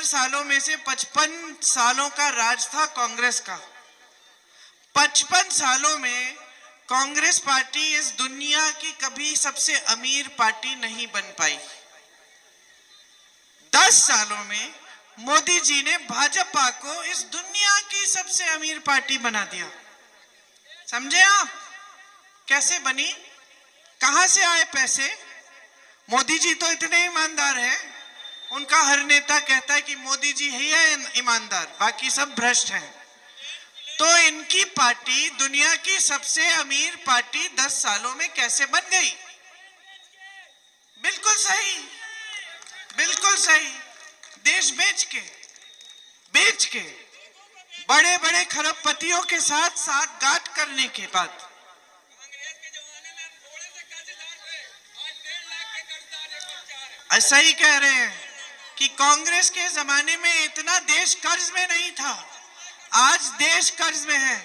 75 सालों में से 55 सालों का राज था कांग्रेस का। 55 सालों में कांग्रेस पार्टी इस दुनिया की कभी सबसे अमीर पार्टी नहीं बन पाई। 10 सालों में मोदी जी ने भाजपा को इस दुनिया की सबसे अमीर पार्टी बना दिया। समझे आप कैसे बनी, कहां से आए पैसे? मोदी जी तो इतने ईमानदार हैं, उनका हर नेता कहता है कि मोदी जी ही है ईमानदार, बाकी सब भ्रष्ट हैं। तो इनकी पार्टी दुनिया की सबसे अमीर पार्टी 10 सालों में कैसे बन गई? बिल्कुल सही, बिल्कुल सही। देश बेच के बड़े बड़े खरबपतियों के साथ साठगांठ करने के बाद ऐसा ही कह रहे हैं कि कांग्रेस के जमाने में इतना देश कर्ज में नहीं था, आज देश कर्ज में है।